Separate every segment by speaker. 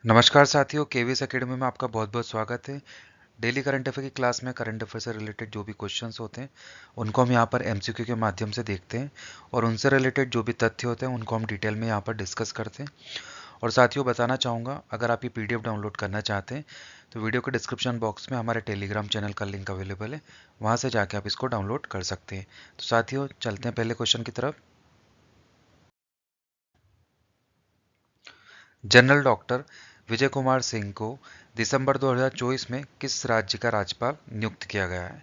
Speaker 1: नमस्कार साथियों, KVS academy में आपका बहुत बहुत स्वागत है। डेली करंट अफेयर की क्लास में करंट अफेयर से रिलेटेड जो भी क्वेश्चंस होते हैं उनको हम यहाँ पर एमसीक्यू के माध्यम से देखते हैं और उनसे रिलेटेड जो भी तथ्य होते हैं उनको हम डिटेल में यहाँ पर डिस्कस करते हैं। और साथियों बताना चाहूँगा, अगर आप ये पीडीएफ डाउनलोड करना चाहते हैं तो वीडियो के डिस्क्रिप्शन बॉक्स में हमारे टेलीग्राम चैनल का लिंक अवेलेबल है, वहाँ से जाके आप इसको डाउनलोड कर सकते हैं। तो साथियों चलते हैं पहले क्वेश्चन की तरफ। जनरल डॉक्टर विजय कुमार सिंह को दिसंबर 2024 में किस राज्य का राज्यपाल नियुक्त किया गया है?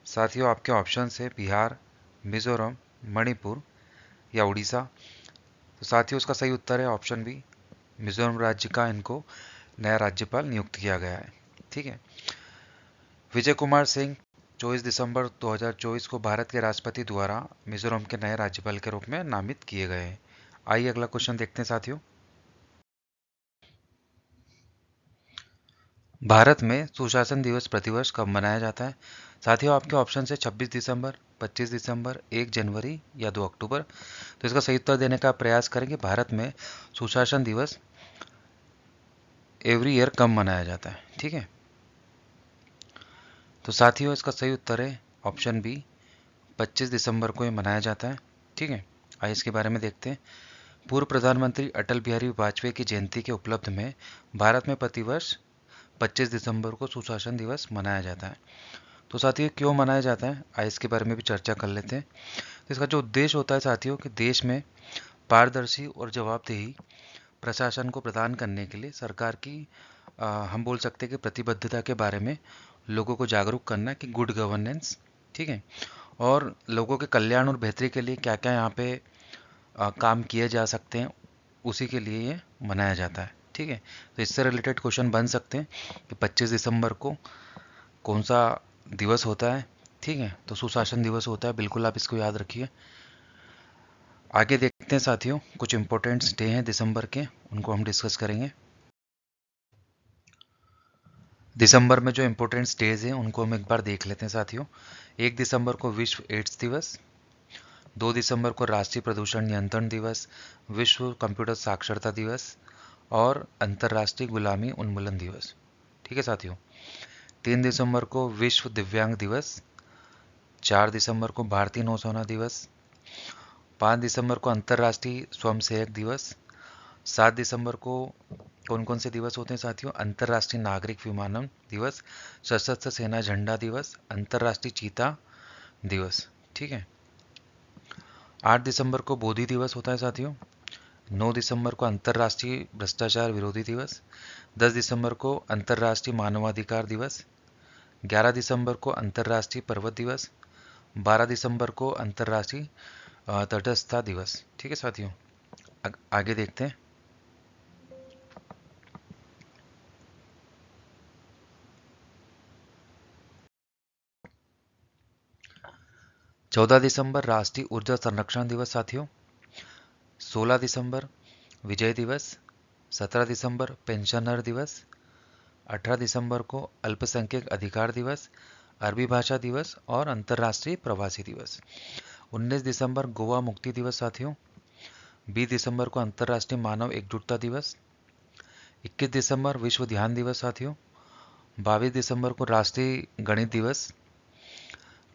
Speaker 1: साथियों आपके ऑप्शन है बिहार, मिजोरम, मणिपुर या उड़ीसा। तो साथियों उसका सही उत्तर है ऑप्शन बी, मिजोरम राज्य का इनको नया राज्यपाल नियुक्त किया गया है। ठीक है। विजय कुमार सिंह 24 दिसंबर 2024 को भारत के राष्ट्रपति द्वारा मिजोरम के नए राज्यपाल के रूप में नामित किए गए हैं। आइए अगला क्वेश्चन देखते हैं साथियों। भारत में सुशासन दिवस प्रतिवर्ष कब मनाया जाता है? साथियों आपके ऑप्शन है 26 दिसंबर, 25 दिसंबर, 1 जनवरी या 2 अक्टूबर। तो इसका सही उत्तर देने का प्रयास करेंगे। भारत में सुशासन दिवस एवरी ईयर कब मनाया जाता है? ठीक है। तो साथियों इसका सही उत्तर है ऑप्शन बी, 25 दिसंबर को ये मनाया जाता है। ठीक है। आइए इसके बारे में देखते हैं। पूर्व प्रधानमंत्री अटल बिहारी वाजपेयी की जयंती के उपलक्ष्य में भारत में प्रतिवर्ष 25 दिसंबर को सुशासन दिवस मनाया जाता है। तो साथियों क्यों मनाया जाता है, आइए इसके बारे में भी चर्चा कर लेते हैं। तो इसका जो उद्देश्य होता है साथियों कि देश में पारदर्शी और जवाबदेही प्रशासन को प्रदान करने के लिए सरकार की हम बोल सकते हैं कि प्रतिबद्धता के बारे में लोगों को जागरूक करना कि गुड गवर्नेंस, ठीक है, और लोगों के कल्याण और बेहतरी के लिए क्या क्या यहाँ पे काम किए जा सकते हैं, उसी के लिए ये मनाया जाता है। ठीक है। तो इससे रिलेटेड क्वेश्चन बन सकते हैं कि 25 दिसंबर को कौन सा दिवस होता है? ठीक है, तो सुशासन दिवस होता है, बिल्कुल आप इसको याद रखिए। आगे देखते हैं साथियों, कुछ इंपॉर्टेंट डे हैं दिसंबर के, उनको हम डिस्कस करेंगे। दिसंबर में जो इंपॉर्टेंट डेज हैं उनको हम एक बार देख लेते हैं साथियों। 1 दिसंबर को विश्व एड्स दिवस, 2 दिसंबर को राष्ट्रीय प्रदूषण नियंत्रण दिवस, विश्व कंप्यूटर साक्षरता दिवस और अंतर्राष्ट्रीय गुलामी उन्मूलन दिवस। ठीक है साथियों। 3 दिसंबर को विश्व दिव्यांग दिवस, 4 दिसंबर को भारतीय नौसेना दिवस, 5 दिसंबर को अंतर्राष्ट्रीय स्वयंसेवक दिवस, 7 दिसंबर को कौन कौन से दिवस होते हैं साथियों? अंतर्राष्ट्रीय नागरिक विमानन दिवस, सशस्त्र सेना झंडा दिवस, अंतर्राष्ट्रीय चीता दिवस। ठीक है। 8 दिसंबर को बोधि दिवस होता है साथियों। 9 दिसंबर को अंतर्राष्ट्रीय भ्रष्टाचार विरोधी दिवस, 10 दिसंबर को अंतर्राष्ट्रीय मानवाधिकार दिवस, 11 दिसंबर को अंतर्राष्ट्रीय पर्वत दिवस, 12 दिसंबर को अंतर्राष्ट्रीय तटस्थता दिवस। ठीक है साथियों। आगे देखते हैं। 14 दिसंबर राष्ट्रीय ऊर्जा संरक्षण दिवस साथियों। 16 दिसंबर विजय दिवस, 17 दिसंबर पेंशनर दिवस, 18 दिसंबर को अल्पसंख्यक अधिकार दिवस, अरबी भाषा दिवस और अंतर्राष्ट्रीय प्रवासी दिवस। 19 दिसंबर गोवा मुक्ति दिवस साथियों। 20 दिसंबर को अंतर्राष्ट्रीय मानव एकजुटता दिवस। 21 दिसंबर विश्व ध्यान दिवस साथियों। 22 दिसंबर को राष्ट्रीय गणित दिवस।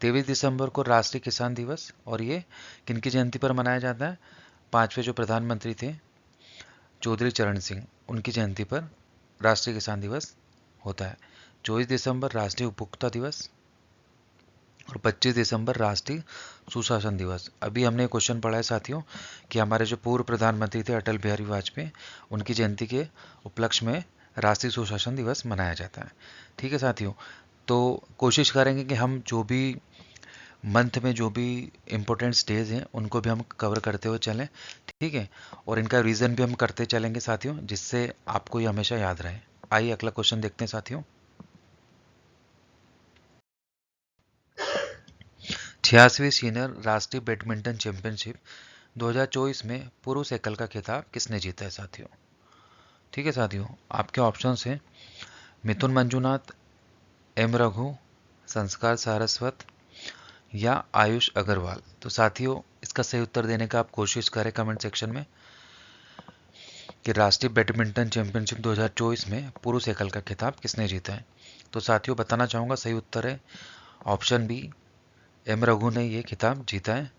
Speaker 1: 23 दिसंबर को राष्ट्रीय किसान दिवस। और ये किनकी जयंती पर मनाया जाता है? 5वें जो प्रधानमंत्री थे चौधरी चरण सिंह, उनकी जयंती पर राष्ट्रीय किसान दिवस होता है। 24 दिसंबर राष्ट्रीय उपभोक्ता दिवस और 25 दिसंबर राष्ट्रीय सुशासन दिवस। अभी हमने क्वेश्चन पढ़ा है साथियों कि हमारे जो पूर्व प्रधानमंत्री थे अटल बिहारी वाजपेयी, उनकी जयंती के उपलक्ष्य में राष्ट्रीय सुशासन दिवस मनाया जाता है। ठीक है साथियों। तो कोशिश करेंगे कि हम जो भी मंथ में जो भी इम्पोर्टेंट डेज हैं उनको भी हम कवर करते हुए चलें। ठीक है। और इनका रीज़न भी हम करते चलेंगे साथियों, जिससे आपको ये हमेशा याद रहे। आइए अगला क्वेश्चन देखते हैं साथियों। 86वीं सीनियर राष्ट्रीय बैडमिंटन चैंपियनशिप 2024 में पुरुष एकल का खिताब किसने जीता है साथियों? ठीक है साथियों। आपके ऑप्शंस हैं मिथुन मंजूनाथ, एम रघु, संस्कार सारस्वत या आयुष अग्रवाल। तो साथियों इसका सही उत्तर देने का आप कोशिश करें कमेंट सेक्शन में। कि राष्ट्रीय बैडमिंटन चैंपियनशिप 2024 में पुरुष एकल का खिताब किसने जीता है। तो साथियों बताना चाहूँगा, सही उत्तर है ऑप्शन बी, एम रघु ने ये खिताब जीता है।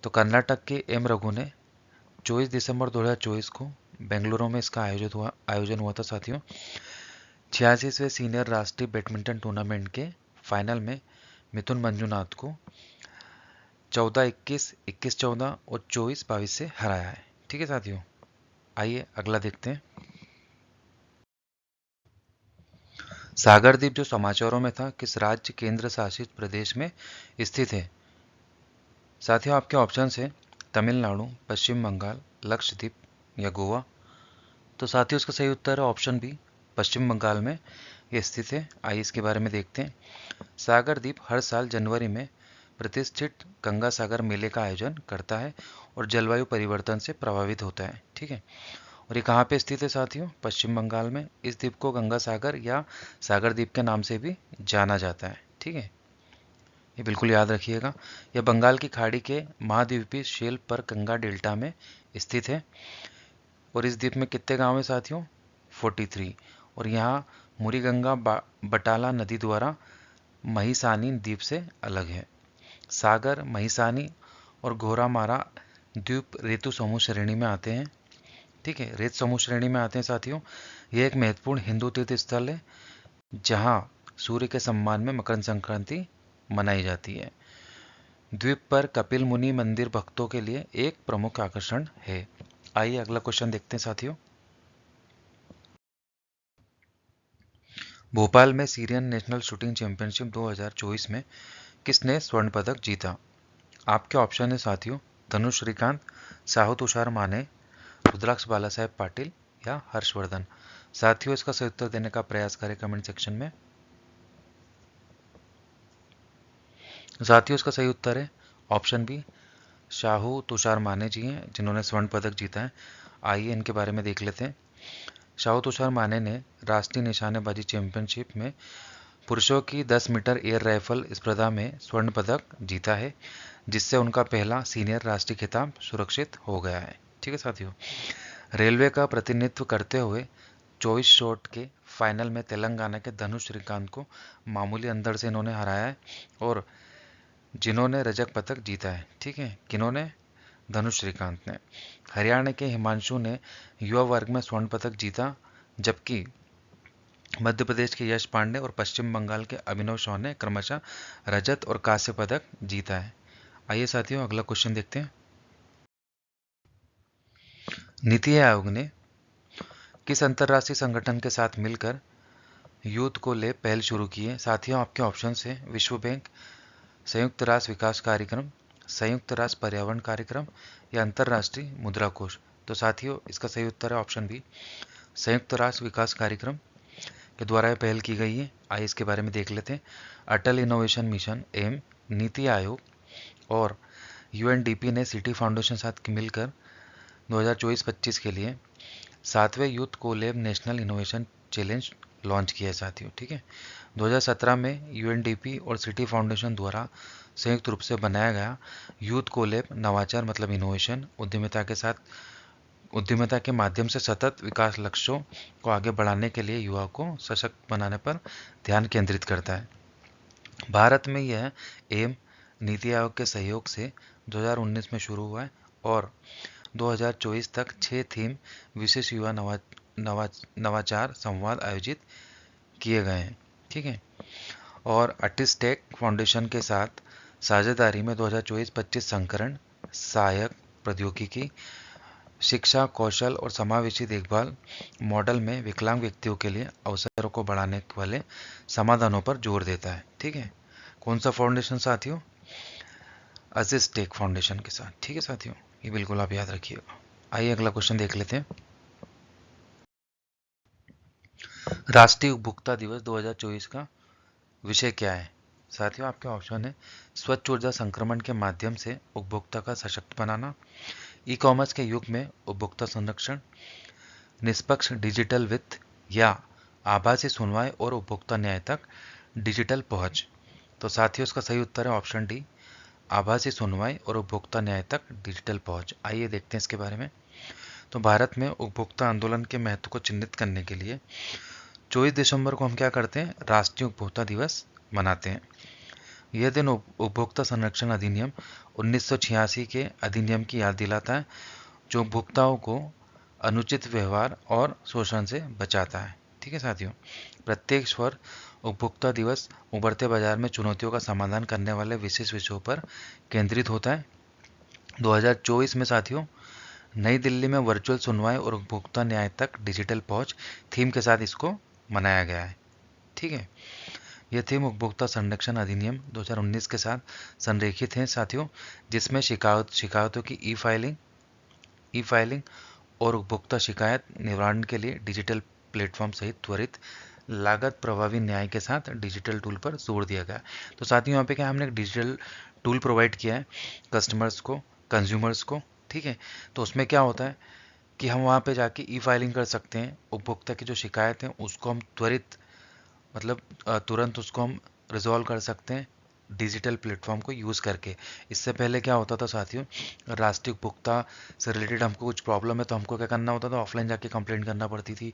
Speaker 1: तो कर्नाटक के एम रघु ने 24 दिसंबर 2024 को बेंगलुरु में इसका आयोजन हुआ था साथियों। 86वें सीनियर राष्ट्रीय बैडमिंटन टूर्नामेंट के फाइनल में मिथुन मंजुनाथ को 14-21, 21-14 और 24-22 से हराया है। ठीक है साथियों, आइए अगला देखते हैं। सागर द्वीप जो समाचारों में था, किस राज्य केंद्र शासित प्रदेश में स्थित है। साथियों आपके ऑप्शन है तमिलनाडु, पश्चिम बंगाल, लक्षद्वीप या गोवा। तो साथियों इसका सही उत्तर है ऑप्शन बी, पश्चिम बंगाल में ये स्थित है। आइए इसके बारे में देखते हैं। सागर द्वीप हर साल जनवरी में प्रतिष्ठित गंगा सागर मेले का आयोजन करता है और जलवायु परिवर्तन से प्रभावित होता है। ठीक है, और ये कहाँ पे स्थित है साथियों, पश्चिम बंगाल में। इस द्वीप को गंगा सागर या सागर द्वीप के नाम से भी जाना जाता है। ठीक है, ये बिल्कुल याद रखिएगा। यह बंगाल की खाड़ी के महाद्वीपीय शेल्फ पर गंगा डेल्टा में स्थित है। और इस द्वीप में कितने गांव हैं साथियों, 43। और यहाँ मुरीगंगा बटाला नदी द्वारा महिसानी द्वीप से अलग है। सागर, महिसानी और घोरामारा द्वीप ऋतु समूह श्रेणी में आते हैं। ठीक है, रेत समूह श्रेणी में आते हैं साथियों। यह एक महत्वपूर्ण हिंदू तीर्थ स्थल है जहां सूर्य के सम्मान में मकर संक्रांति मनाई जाती है। द्वीप पर कपिल मुनि मंदिर भक्तों के लिए एक प्रमुख आकर्षण है। आइए अगला क्वेश्चन देखते हैं साथियों। भोपाल में सीरियन नेशनल शूटिंग चैंपियनशिप 2024 में किसने स्वर्ण पदक जीता। आपके ऑप्शन है साथियों धनुष श्रीकांत, साहू तुषार माने, रुद्राक्ष बाला साहेब पाटिल या हर्षवर्धन। साथियों इसका सही उत्तर देने का प्रयास करें कमेंट सेक्शन में। साथियों इसका सही उत्तर है ऑप्शन बी, शाहू तुषार माने जी हैं जिन्होंने स्वर्ण पदक जीता है। आइए इनके बारे में देख लेते हैं। शाहू तुषार माने ने राष्ट्रीय निशानेबाजी चैंपियनशिप में पुरुषों की 10 मीटर एयर राइफल स्पर्धा में स्वर्ण पदक जीता है, जिससे उनका पहला सीनियर राष्ट्रीय खिताब सुरक्षित हो गया है। ठीक है साथियों, रेलवे का प्रतिनिधित्व करते हुए 24 शॉट के फाइनल में तेलंगाना के धनुष श्रीकांत को मामूली अंतर से इन्होंने हराया है और जिन्होंने रजत पदक जीता है। ठीक है, किन्होंने, धनुष श्रीकांत ने। हरियाणा के हिमांशु ने युवा वर्ग में स्वर्ण पदक जीता, जबकि मध्य प्रदेश के यश पांडे और पश्चिम बंगाल के अभिनव शॉ ने क्रमशः रजत और कांस्य पदक जीता है। आइए साथियों अगला क्वेश्चन देखते हैं। नीति आयोग ने किस अंतर्राष्ट्रीय संगठन के साथ मिलकर यूथ को ले पहल शुरू की है। साथियों आपके ऑप्शन है विश्व बैंक, संयुक्त राष्ट्र विकास कार्यक्रम, संयुक्त राष्ट्र पर्यावरण कार्यक्रम या अंतर्राष्ट्रीय मुद्रा कोष। तो साथियों इसका सही उत्तर है ऑप्शन बी, संयुक्त राष्ट्र विकास कार्यक्रम के द्वारा यह पहल की गई है। आइए इसके बारे में देख लेते हैं। अटल innovation mission M, NITI Aayog और यूएनडीपी ने सिटी फाउंडेशन साथ मिलकर 2024-25 के लिए 7वें youth colab national innovation challenge launch किया है साथियों। ठीक है, 2017 में यूएनडीपी और सिटी फाउंडेशन द्वारा संयुक्त रूप से बनाया गया यूथ कोलैब नवाचार मतलब इनोवेशन उद्यमिता के माध्यम से सतत विकास लक्ष्यों को आगे बढ़ाने के लिए युवा को सशक्त बनाने पर ध्यान केंद्रित करता है। भारत में यह एम नीति आयोग के सहयोग से 2019 में शुरू हुआ है और 2024 तक 6 थीम विशेष युवा नवाचार संवाद आयोजित किए गए हैं। ठीक है, और आर्टिस्टेक फाउंडेशन के साथ साझेदारी में 2024-25 संस्करण सहायक प्रौद्योगिकी, शिक्षा, कौशल और समावेशी देखभाल मॉडल में विकलांग व्यक्तियों के लिए अवसरों को बढ़ाने वाले समाधानों पर जोर देता है। ठीक है, कौन सा फाउंडेशन साथियों, असिस्टेक फाउंडेशन के साथ। ठीक है साथियों, ये बिल्कुल आप याद रखिएगा। आइए अगला क्वेश्चन देख लेते हैं। राष्ट्रीय उपभोक्ता दिवस 2024 का विषय क्या है। साथियों आपके ऑप्शन है स्वच्छ ऊर्जा संक्रमण के माध्यम से उपभोक्ता का सशक्त बनाना, ई कॉमर्स के युग में उपभोक्ता संरक्षण, निष्पक्ष डिजिटल वित्त या आभासी सुनवाई और उपभोक्ता न्याय तक डिजिटल पहुंच। तो साथियों इसका सही उत्तर है ऑप्शन डी, आभासी सुनवाई और उपभोक्ता न्याय तक डिजिटल पहुंच। आइए देखते हैं इसके बारे में। तो भारत में उपभोक्ता आंदोलन के महत्व को चिन्हित करने के लिए 24 दिसंबर को हम क्या करते हैं, राष्ट्रीय उपभोक्ता दिवस मनाते हैं। यह दिन उपभोक्ता संरक्षण अधिनियम 1986 के अधिनियम की याद दिलाता है, जो उपभोक्ताओं को अनुचित व्यवहार और शोषण से बचाता है। ठीक है साथियों, प्रत्येक वर्ष उपभोक्ता दिवस उभरते बाजार में चुनौतियों का समाधान करने वाले विशेष विषयों पर केंद्रित होता है। 2024 में साथियों नई दिल्ली में वर्चुअल सुनवाई और उपभोक्ता न्याय तक डिजिटल पहुंच थीम के साथ इसको मनाया गया है। ठीक है, यह थीम उपभोक्ता संरक्षण अधिनियम 2019 के साथ संरेखित है साथियों, जिसमें शिकायतों की ई फाइलिंग और उपभोक्ता शिकायत निवारण के लिए डिजिटल प्लेटफॉर्म सहित त्वरित लागत प्रभावी न्याय के साथ डिजिटल टूल पर जोर दिया गया। तो साथियों यहाँ पे क्या हमने एक डिजिटल टूल प्रोवाइड किया है कस्टमर्स को, कंज्यूमर्स को। ठीक है, तो उसमें क्या होता है कि हम वहाँ पे जाके ई फाइलिंग कर सकते हैं, उपभोक्ता की जो शिकायत है उसको हम त्वरित मतलब तुरंत उसको हम रिजॉल्व कर सकते हैं डिजिटल प्लेटफॉर्म को यूज़ करके। इससे पहले क्या होता था साथियों, राष्ट्रीय उपभोक्ता से रिलेटेड हमको कुछ प्रॉब्लम है तो हमको क्या करना होता था, ऑफलाइन जाके कंप्लेंट करना पड़ती थी,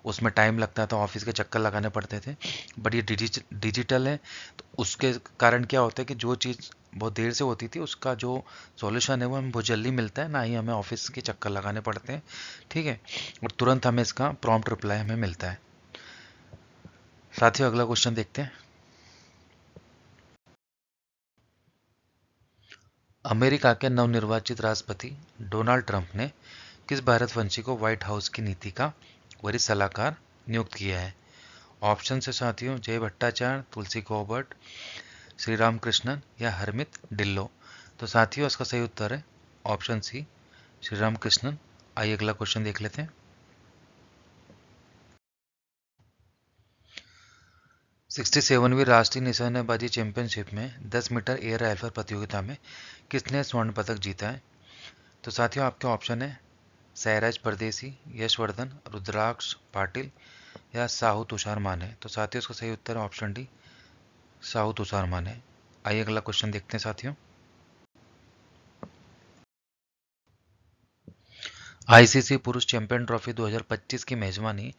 Speaker 1: उसमें टाइम लगता था, ऑफिस के चक्कर लगाने पड़ते थे। बट ये डिजिटल है तो उसके कारण क्या होता है कि जो चीज़ बहुत देर से होती थी उसका जो सॉल्यूशन है वो हमें बहुत जल्दी मिलता है, ना ही हमें ऑफिस के चक्कर लगाने पड़ते हैं। ठीक है, और तुरंत हमें इसका प्रॉम्प्ट रिप्लाई हमें मिलता है। साथियों अगला क्वेश्चन देखते हैं। अमेरिका के नवनिर्वाचित राष्ट्रपति डोनाल्ड ट्रंप ने किस भारतवंशी को व्हाइट हाउस की नीति का वरिष्ठ सलाहकार नियुक्त किया है? ऑप्शन है साथियों, जय भट्टाचार्य, तुलसी गॉबर्ट, श्री राम कृष्णन या हरमित डिल्लो। तो साथियों इसका सही उत्तर है ऑप्शन सी, श्री राम कृष्णन। आइए अगला क्वेश्चन देख लेते हैं। 67वीं राष्ट्रीय निशानेबाजी चैंपियनशिप में 10 मीटर एयर राइफल प्रतियोगिता में किसने स्वर्ण पदक जीता है? तो साथियों आपके ऑप्शन है सैराज परदेसी, यशवर्धन, रुद्राक्ष पाटिल या साहू तुषार माने। तो साथियों इसका सही उत्तर है ऑप्शन डी, साहू तुषार माने। आइए अगला क्वेश्चन देखते हैं साथियों। आईसीसी पुरुष चैंपियन ट्रॉफी 2025 की मेजबानी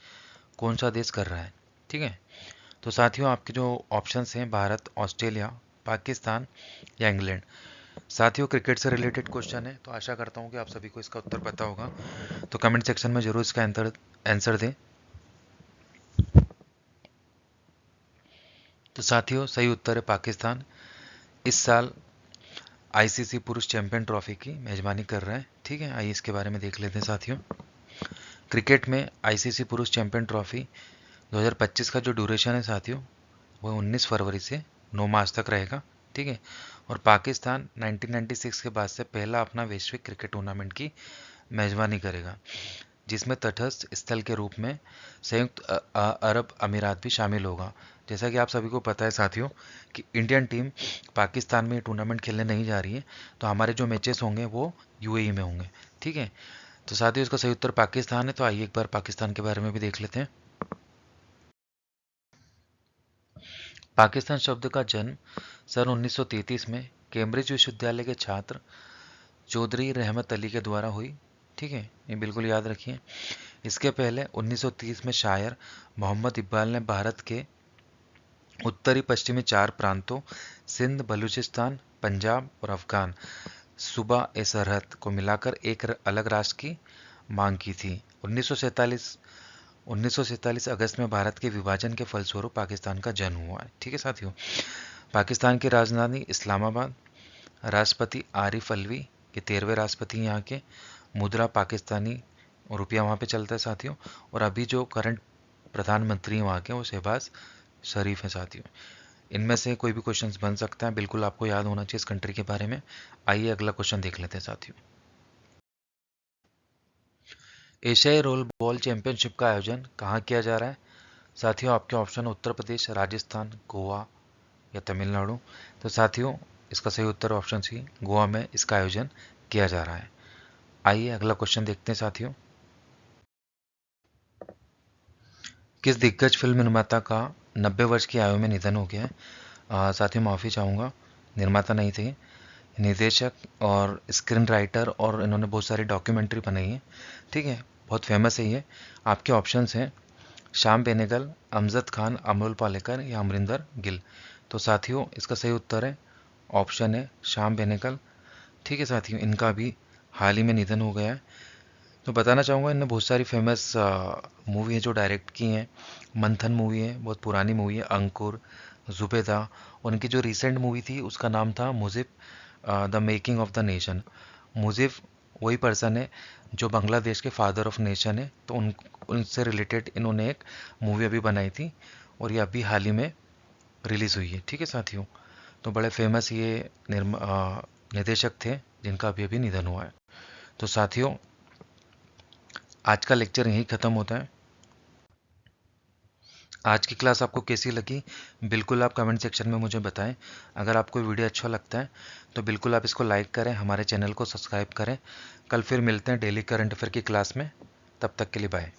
Speaker 1: कौन सा देश कर रहा है? ठीक है, तो साथियों आपके जो ऑप्शंस हैं भारत, ऑस्ट्रेलिया, पाकिस्तान या इंग्लैंड। साथियों क्रिकेट से रिलेटेड क्वेश्चन है तो आशा करता हूँ कि आप सभी को इसका उत्तर पता होगा, तो कमेंट सेक्शन में जरूर इसका आंसर दें। तो साथियों सही उत्तर है पाकिस्तान। इस साल आईसीसी पुरुष चैंपियन ट्रॉफी की मेजबानी कर रहा है। ठीक है, आइए इसके बारे में देख लेते हैं साथियों। क्रिकेट में आईसीसी पुरुष चैंपियन ट्रॉफी 2025 का जो ड्यूरेशन है साथियों वो 19 फरवरी से 9 मार्च तक रहेगा। ठीक है, और पाकिस्तान 1996 के बाद से पहला अपना वैश्विक क्रिकेट टूर्नामेंट की मेजबानी करेगा, जिसमें तटस्थ स्थल के रूप में संयुक्त अरब अमीरात भी शामिल होगा। जैसा कि आप सभी को पता है साथियों कि इंडियन टीम पाकिस्तान में टूर्नामेंट खेलने नहीं जा रही है, तो हमारे जो मैचेस होंगे वो यूएई में होंगे। ठीक है, तो साथियों इसका सही उत्तर पाकिस्तान है। तो आइए एक बार पाकिस्तान के बारे में भी देख लेते हैं। पाकिस्तान शब्द का जन्म सन 1933 में कैम्ब्रिज विश्वविद्यालय के छात्र चौधरी रहमत अली के द्वारा हुई। ठीक है, ये बिल्कुल याद रखिए। इसके पहले 1930 में शायर मोहम्मद इकबाल ने भारत के उत्तरी पश्चिमी 4 प्रांतों सिंध, बलूचिस्तान, पंजाब और अफगान सूबा ए सरहद को मिलाकर एक अलग राष्ट्र की मांग की थी। 1947 अगस्त में भारत के विभाजन के फलस्वरूप पाकिस्तान का जन्म हुआ है। ठीक है साथियों, पाकिस्तान की राजधानी इस्लामाबाद। राष्ट्रपति आरिफ अलवी के 13वें राष्ट्रपति यहाँ के। मुद्रा पाकिस्तानी और रुपया वहाँ पे चलता है साथियों। और अभी जो करंट प्रधानमंत्री वहाँ के वो शहबाज शरीफ हैं साथियों। इनमें से कोई भी क्वेश्चंस बन सकता है, बिल्कुल आपको याद होना चाहिए इस कंट्री के बारे में। आइए अगला क्वेश्चन देख लेते हैं साथियों। एशियाई रोल बॉल चैंपियनशिप का आयोजन कहाँ किया जा रहा है? साथियों आपके ऑप्शन उत्तर प्रदेश, राजस्थान, गोवा या तमिलनाडु। तो साथियों इसका सही उत्तर ऑप्शन सी, गोवा में इसका आयोजन किया जा रहा है। आइए अगला क्वेश्चन देखते हैं साथियों। किस दिग्गज फिल्म निर्माता का 90 वर्ष की आयु में निधन हो गया है? साथियों माफ़ी चाहूँगा, निर्माता नहीं थे, निर्देशक और स्क्रीन राइटर, और इन्होंने बहुत सारी डॉक्यूमेंट्री बनाई है। ठीक है, बहुत फेमस है ये। आपके ऑप्शंस हैं श्याम बेनेगल, अमजद खान, अमोल पालेकर या अमरिंदर गिल। तो साथियों, इसका सही उत्तर है ऑप्शन है श्याम बेनेगल। ठीक है साथियों, इनका भी हाल ही में निधन हो गया है। तो बताना चाहूँगा, इनने बहुत सारी फेमस मूवी है जो डायरेक्ट की हैं। मंथन मूवी है, बहुत पुरानी मूवी है। अंकुर, जुबेदा, और उनकी जो रिसेंट मूवी थी उसका नाम था Mujib, the making of the nation. Mujib वही पर्सन है जो बांग्लादेश के फादर ऑफ नेशन है। तो उनसे रिलेटेड इन्होंने एक मूवी अभी बनाई थी, और ये अभी हाल ही में रिलीज़ हुई है। ठीक है साथियों, तो बड़े फेमस ये निर्देशक थे जिनका अभी अभी निधन हुआ है। तो साथियों, आज का लेक्चर यहीं ख़त्म होता है। आज की क्लास आपको कैसी लगी, बिल्कुल आप कमेंट सेक्शन में मुझे बताएं। अगर आपको वीडियो अच्छा लगता है तो बिल्कुल आप इसको लाइक करें, हमारे चैनल को सब्सक्राइब करें। कल फिर मिलते हैं डेली करंट अफेयर की क्लास में। तब तक के लिए बाय।